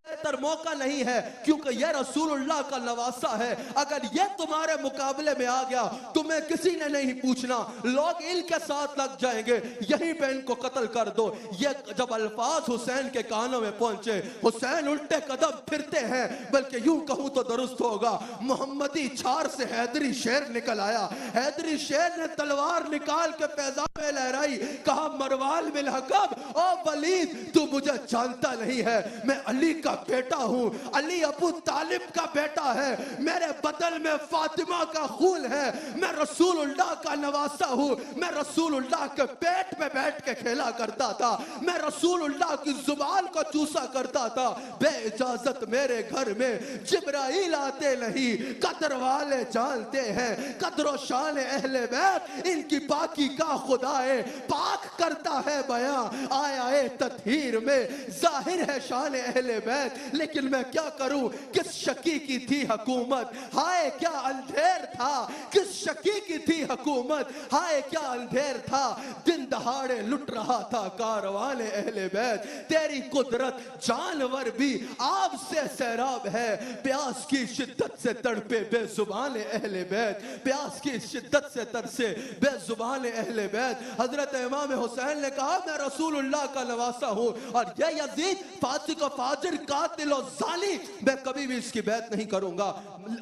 बेहतर मौका नहीं है क्योंकि यह रसूलुल्लाह का नवासा है। अगर यह तुम्हारे मुकाबले में आ गया तुम्हें किसी ने नहीं पूछना, लोग इनके साथ लग जाएंगे, यहीं पे इनको कत्ल कर दो। ये जब अल्फाज हुसैन के कानों में पहुंचे, हुसैन उल्टे कदम फिरते हैं, बल्कि यूं कहूं तो दुरुस्त होगा, मोहम्मदी छार से हैदरी शेर निकल आया। हैदरी शेर ने तलवार निकाल के पैजामे लहराई, कहा मरवान बिन हकम, ओ वलीद तू मुझे जानता नहीं है, मैं अली का बेटा हूँ, अली अबू तालिब का बेटा है, मेरे बदन में फातिमा का खून है, मैं रसूलुल्लाह का नवासा हूँ, मैं रसूलुल्लाह के पेट पे बैठ के खेला करता था, मैं रसूलुल्लाह की जुबान को चूसा करता था, बे इजाजत मेरे घर में जिब्राइल आते नहीं, कदर वाले जानते हैं कदर शान अहले बैत, इनकी पाकी का खुदाए पाक करता है बयां, आया है तत्हीर में जाहिर है शान अहले बैत, लेकिन मैं क्या करूं, किस शकी की थी हुकूमत, हाय क्या अंधेर था, किस शकी की थी हुकूमत, हाय क्या अंधेर था, दिन दहाड़े लुट रहा था कारवान अहले बैत, तेरी कुदरत जानवर भी आग से सैराब है, प्यास की शिद्दत से तड़पे बेजुबान अहले बैत, प्यास की शिद्दत से तरसे बेजुबान अहले बैत। हजरत इमाम हुसैन ने कहा मैं रसूलुल्लाह का नवासा हूँ, और यह यजीद फासिक फाजिर कातिल और जाली, मैं कभी भी इसकी बैत नहीं करूंगा।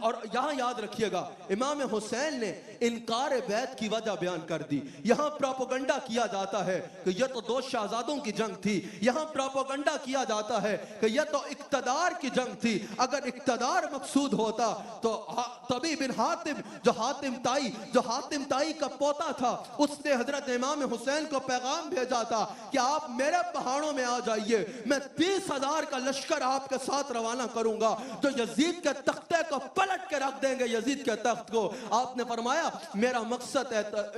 और यहाँ याद रखिएगा, इमाम हुसैन ने इनकार बैत की वजह बयान कर दी। यहाँ प्रोपेगेंडा किया जाता है कि यह तो दो शहजादों की जंग थी, यहाँ प्रोपेगेंडा किया जाता है कि यह तो इक्तदार की जंग थी, अगर इक्तदार मकसूद होता तो तभी बिन हातिम जो हातिम ताई का पोता था, उसने हजरत इमाम हुसैन को पैगाम भेजा था कि आप मेरे पहाड़ों में आ जाइए, मैं 30,000 का लश्कर आपके साथ रवाना करूंगा, जो यजीद के तख्ते को पलट के रख देंगे, यजीद के तख्त को। आपने फरमाया मेरा मकसद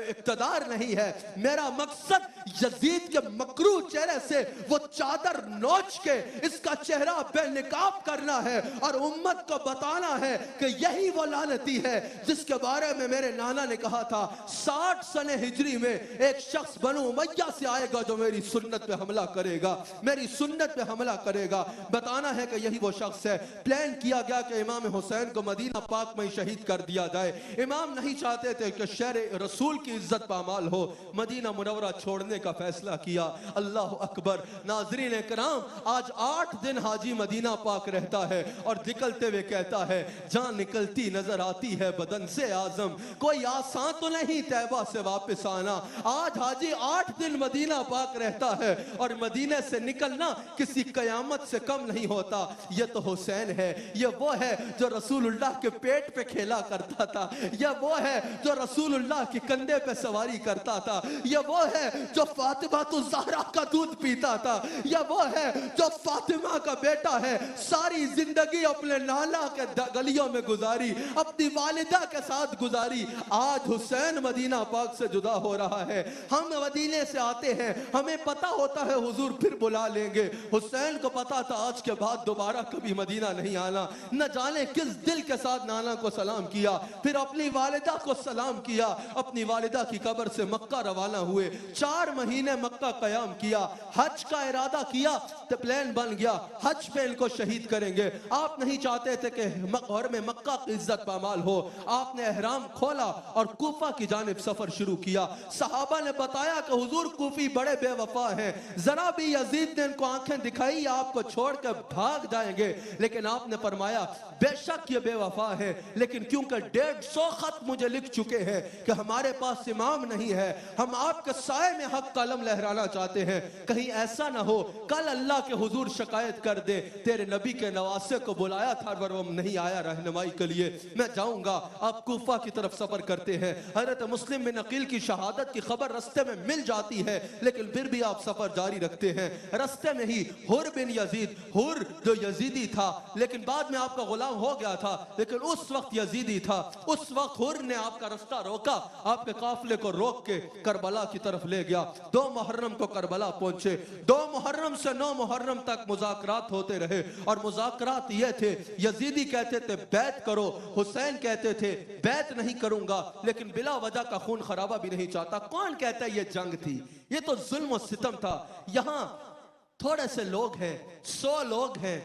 इक्तदार नहीं है, मेरा मकसद यजीद के मकरू चेहरे से वो चादर नोच के इसका चेहरा बेनिकाब करना है, और उम्मत को बताना है कि यही वो लानती है जिसके बारे में मेरे नाना ने कहा था 60 सने हिजरी में एक शख्स बनु उमय्या से आएगा जो मेरी सुन्नत पे हमला करेगा, मेरी सुन्नत पे हमला करेगा। बताना है कि यही वो शख्स है। प्लान किया गया कि इमाम हुसैन को मदीना पाक में शहीद कर दिया जाए। इमाम नहीं चाहते थे कि शहर रसूल की इज्जत पामाल हो, मदीना मुनव्वरा छोड़ने का फैसला किया। अल्लाह अकबर। नाज़रीन इकराम, आज 8 दिन हाजी मदीना पाक रहता है और निकलते हुए कहता है जान निकलती नजर आती है बदन से आजम, कोई आसान तो नहीं तैबा से वापस आना। आज हाजी 8 दिन मदीना पाक रहता है और मदीने से निकलना किसी कयामत से कम नहीं होता। यह तो हुसैन है, यह वो है जो रसूलुल्लाह के पेट पे खेला करता था, यह वो है जो रसूलुल्लाह के कंधे पे सवारी करता था, यह वो है जो फातिमा तो ज़हरा का दूध पीता था, यह वो है जो फातिमा का बेटा है, सारी जिंदगी अपने नाना के गलियों में गुजारी, अपनी वालिदा के साथ गुजारी। आज हुसैन मदीना पाक से जुदा हो रहा है। हम मदीने से आते हैं, हमें पता होता है हुजूर फिर बुला लेंगे। हुसैन को पता था आज के बाद दोबारा कभी मदीना नहीं आना। न जाने किस दिल के साथ नाना को सलाम किया, फिर अपनी वालिदा को सलाम किया, अपनी वालिदा की कब्र से मक्का रवाना हुए। 4 महीने मक्का कयाम किया, हज का इरादा किया तो प्लान बन गया हज पे इनको शहीद करेंगे। आप नहीं चाहते थे कि और में मक्का की इज्जत पामाल हो। आपने एहराम खोला और कूफा की जानिब सफर शुरू किया। सहाबा ने बताया कि हुजूर कूफी बड़े बेवफा हैं, जरा भी यजीद ने इनको आंखें दिखाई आपको छोड़कर भाग जाएंगे। लेकिन आपने फरमाया बेशक ये बेवफा है, लेकिन क्योंकि 150 खत मुझे लिख चुके हैं कि हमारे पास इमाम नहीं है, हम आपके साए में हक कलम लहराना चाहते हैं, कहीं ऐसा ना हो कल अल्लाह के हुजूर शिकायत कर दे तेरे नबी के नवासे को बुलाया था पर वो नहीं आया रहनुमाई के लिए, मैं जाऊंगा। आप कूफा की तरफ सफर करते हैं। हजरत मुस्लिम में नकील की शहादत की खबर रास्ते में मिल जाती है, लेकिन फिर भी आप सफर जारी रखते हैं। रास्ते में ही हुर बिन यजीद, हुर जो यजीदी था लेकिन बाद में आपका गुलाम हो गया था, लेकिन उस वक्त यजीदी था, उस वक्त हुर ने आपका रास्ता रोका, आपके काफिले को रोक के करबला की तरफ ले गया। 2 मुहर्रम को करबला पहुंचे। 2 मुहर्रम से 9 मुहर्रम तक मुज़ाकरात होते रहे और मुज़ाकरात ये थे, यजीदी कहते थे बैत करो, हुसैन कहते थे बैत नहीं करूंगा, लेकिन बिला वजह का खून खराबा भी नहीं चाहता। कौन कहता है ये जंग थी? ये तो जुल्म और सितम था। यहां थोड़े से लोग हैं, 100 लोग हैं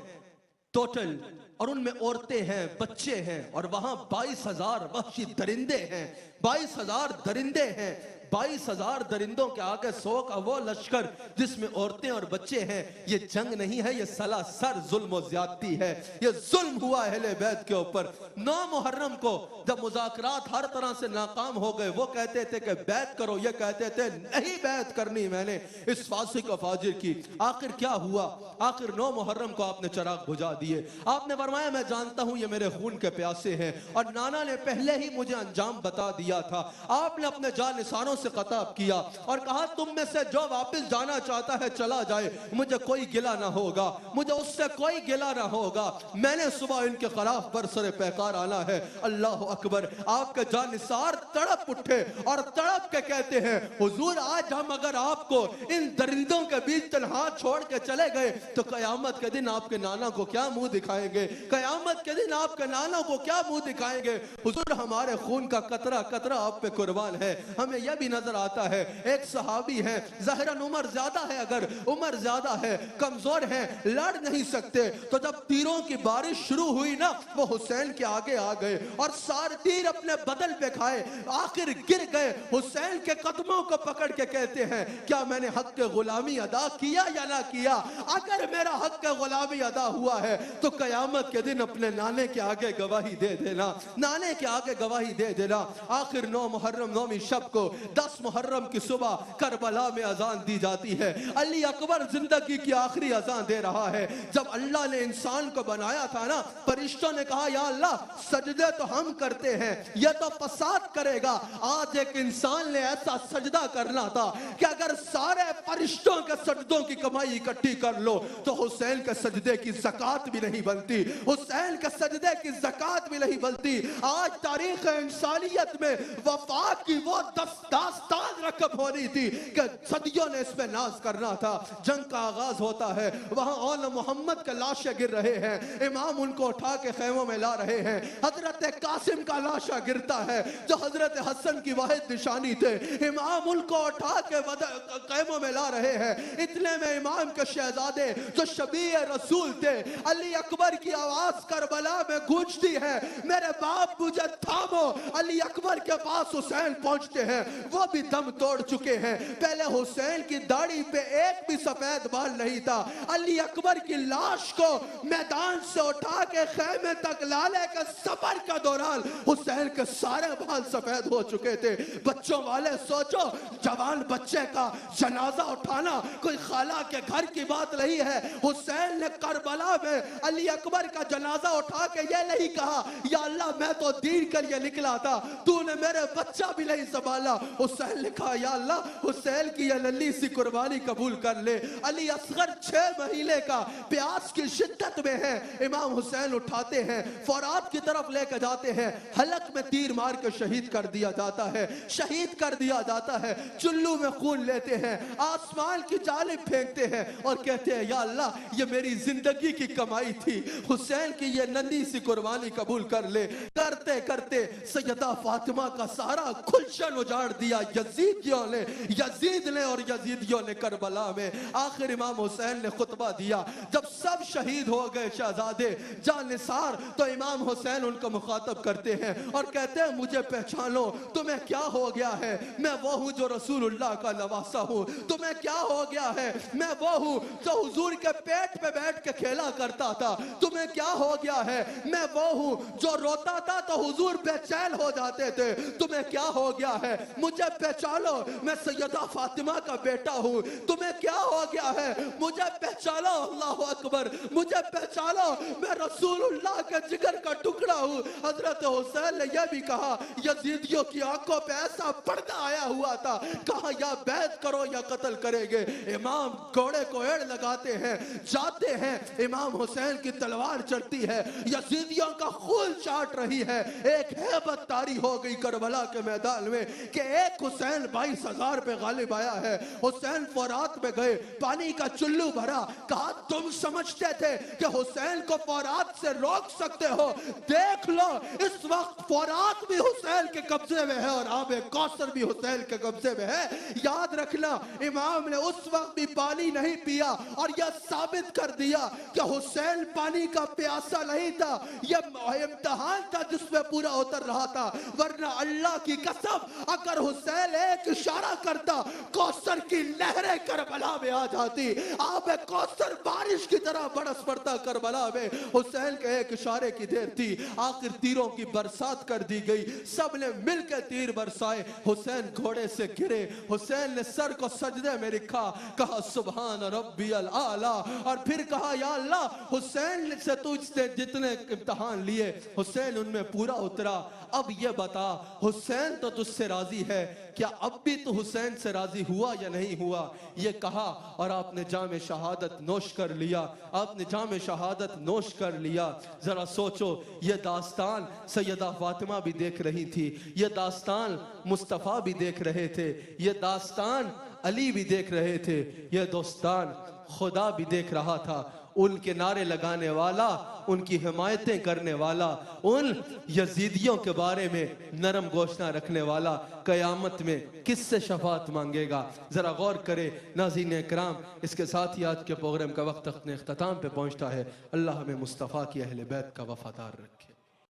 टोटल, और उनमें औरतें हैं, बच्चे हैं, और वहां 22,000 वहशी दरिंदे हैं, 22,000 दरिंदे हैं, 22,000 दरिंदों के आगे 100 का वो लश्कर जिसमें औरतें और बच्चे हैं, ये जंग नहीं है, ये सलासर जुल्म और ज्यादती है, ये जुल्म हुआ अहले बैत के ऊपर। 9 मुहर्रम को जब मुज़ाकरात हर तरह से नाकाम हो गए, वो कहते थे कि बैत करो, ये कहते थे नहीं बैत करनी मैंने इस फासिक और फाजिर की। आखिर क्या हुआ? आखिर 9 मुहर्रम को आपने चिराग बुझा दिए। आपने फरमाया मैं जानता हूं ये मेरे खून के प्यासे हैं, और नाना ने पहले ही मुझे अंजाम बता दिया था। आपने अपने जानिसारों से खिताब किया और कहा तुम में से जो वापस जाना चाहता है चला जाए, मुझे कोई गिला ना होगा, मुझे उससे कोई गिला ना होगा, मैंने सुबह इनके खिलाफ बरसरे पैकार आना है। अल्लाह अकबर। आपके जानिसार तड़प उठे और तड़प के कहते हैं हुजूर आज हम अगर आपको इन दरिंदों के बीच तन्हा छोड़ के चले गए तो कयामत के दिन आपके नाना को क्या मुंह दिखाएंगे? कयामत के दिन आपके नाना को क्या मुंह दिखाएंगे? हुजूर हमारे खून का कतरा कतरा आप पे कुर्बान है। हमें यह भी नजर आता है एक सहाबी है, ज़ाहिरन उम्र ज्यादा है, अगर उम्र ज्यादा है, कमजोर है, लड़ नहीं सकते, तो जब तीरों की बारिश शुरू हुई ना, वो हुसैन के आगे आ गए और सारे तीर अपने बदल पे खाए, आखिर गिर गए। हुसैन के कदमों को पकड़ के कहते हैं क्या मैंने हक के गुलामी अदा किया या ना किया? अगर मेरा हक के गुलामी अदा हुआ है तो कयामत के दिन अपने नाने के आगे गवाही दे देना, नाने के आगे गवाही दे देना। आखिर 9 मुहर्रम 9वीं शब को 10 मुहर्रम की सुबह करबला में अजान दी जाती है। अली अकबर जिंदगी की आखिरी अजान दे रहा है। जब अल्लाह ने इंसान को बनाया था ना, फरिश्तों ने कहा या अल्लाह सजदे तो हम करते हैं, यह तो फसाद करेगा। आज एक इंसान ने ऐसा सजदा करना था कि अगर सारे फरिश्तों के सजदों की कमाई इकट्ठी कर लो तो हुसैन के सजदे की ज़कात भी नहीं बनती, हुसैन के सजदे की ज़कात भी नहीं बनती। आज तारीख इंसानियत में वफा की वो दास्तान रकम होनी थी कि सदियों ने इसमें नाज करना था। जंग का आगाज होता है, वहां औल मोहम्मद के लाशें गिर रहे हैं, इमाम उनको उठा के खेमों में ला रहे हैं। हजरत कासिम का लाशा गिरता है जो हजरत हसन की वाहिद निशानी थे, इमाम उनको उठा के खेमों में ला रहे हैं। इतने में इमाम के शहजादे जो शबी रसूल थे, अली अकबर की आवाज करबला में गूंजती है मेरे बाप मुझे थामो। अली अकबर के पास हुसैन पहुंचते हैं, वो भी दम तोड़ चुके हैं। पहले हुसैन की दाढ़ी पे एक भी सफेद बाल नहीं था। अली अकबर की लाश को मैदान से उठा के खेमे तक लाने के सफर का दौरान हुसैन के सारे बाल सफेद हो चुके थे। बच्चों वाले सोचो, जवान बच्चे का जनाजा उठाना कोई खाला के घर की बात नहीं है। हुसैन ने करबला में अली अकबर का जनाजा उठा के ये नहीं कहा या अल्लाह मैं तो दीन के लिए निकला था, तूने मेरे बच्चा भी नहीं संभाला। हुसैन ने कहा या अल्लाह हुसैन की ये लल्ली सी कुर्बानी कबूल कर ले। अली असगर 6 महीने का प्यास की शिद्दत में है। इमाम हुसैन उठाते हैं, फौरात की तरफ लेकर जाते हैं, हलक में तीर मार के शहीद कर दिया जाता है, शहीद कर दिया जाता है। चुल्लू में खून लेते हैं, आसमान की जानिब फेंकते हैं और कहते हैं या अल्लाह ये मेरी जिंदगी की कमाई थी, हुसैन की ये नन्ही सी कुर्बानी कबूल कर ले। करते करते सैयदा फातिमा का सारा गुलशन उजाड़ दिया यजीद ने और यजीदियों ने करबला में। आखिर इमाम हुसैन ने खुतबा दिया, जब सब शहीद हो गए शहजादे जानिसार, तो इमाम हुसैन उनको मुखातब करते हैं और कहते हैं मुझे पहचानो, तुम्हें क्या हो गया है? मैं वो हूँ जो रसूलुल्लाह का नवासा हूँ। तुम्हें क्या हो गया है? मैं वो हूँ जो हुजूर के पेट पे बैठ के खेला करता था। तुम्हें क्या हो गया है? मैं वो हूँ जो रोता था तो हुजूर बेचैन हो जाते थे। तुम्हें क्या हो गया है? मुझे पहचानो, मैं सैयदा फातिमा का बेटा हूँ। तुम्हें क्या हो गया है? मुझे पहचानो, अल्लाह अकबर, मुझे पहचानो, मैं रसूलुल्लाह के जिगर का टुकड़ा हूँ। हजरत हुसैन ने यह भी कहा, यजीदियों की आंखों पे ऐसा पर्दा आया हुआ था, कहा या बैत करो या कत्ल करेंगे। इमाम घोड़े को एड़ लगाते हैं, जाते हैं, इमाम हुसैन की तलवार चढ़ती है, यजीदियों का खून चाट रही है। एक हैबत तारी हो गई करबला के मैदान में कि एक हुसैन 22,000 पे गालिब आया है। हुसैन फौरात में गए, पानी का चुल्लू भरा, कहा तुम समझते थे कि हुसैन को फौरात से रोक सकते हो? देख लो, इस वक्त फौरात भी हुसैन के कब्जे में है और आबे कौसर भी हुसैन के कब्जे में है। याद रखना, इमाम ने उस वक्त भी पानी नहीं पिया और यह साबित कर दिया कि हुसैन पानी का प्यासा नहीं था, यह इम्तिहान था जिसमें पूरा उतर रहा था। वरना अल्लाह की कसम, अगर हुसैन एक इशारा करता, कौसर की लहरें करबला में आ जाती। आब कौसर बारिश की तरह बरस पड़ता करबला में। हुसैन के एक इशारे की देर थी, आखिर तीरों की बरसात कर दी गई। सब ने मिलकर तीर बरसाए। हुसैन घोड़े से गिरे, हुसैन ने सर को सजदे में रखा, कहा सुभान रब्बियल आला, और फिर कहा या अल्लाह, हुसैन से तुझसे जितने इम्तिहान लिए हुसैन उनमें पूरा उतरा। अब ये बता, हुसैन तो तुझसे राजी है, क्या अब भी तू हुसैन से राजी हुआ या नहीं हुआ? ये कहा और आपने जाम शहादत नोश कर लिया। आपने जाम शहादत नोश कर लिया। जरा सोचो, ये दास्तान सैयदा फातिमा भी देख रही थी, ये दास्तान मुस्तफ़ा भी देख रहे थे, ये दास्तान अली भी देख रहे थे, ये दास्तान खुदा भी देख रहा था। उनके नारे लगाने वाला, उनकी हिमायतें करने वाला, उन यजीदियों के बारे में नरम घोषणा रखने वाला कयामत में किससे शफात मांगेगा? जरा गौर करे नाज़रीन इकराम। इसके साथ ही आज के प्रोग्राम का वक्त अपने इख्तिताम पे पहुंचता है। अल्लाह हमें मुस्तफ़ा की अहले बैत का वफादार रखे।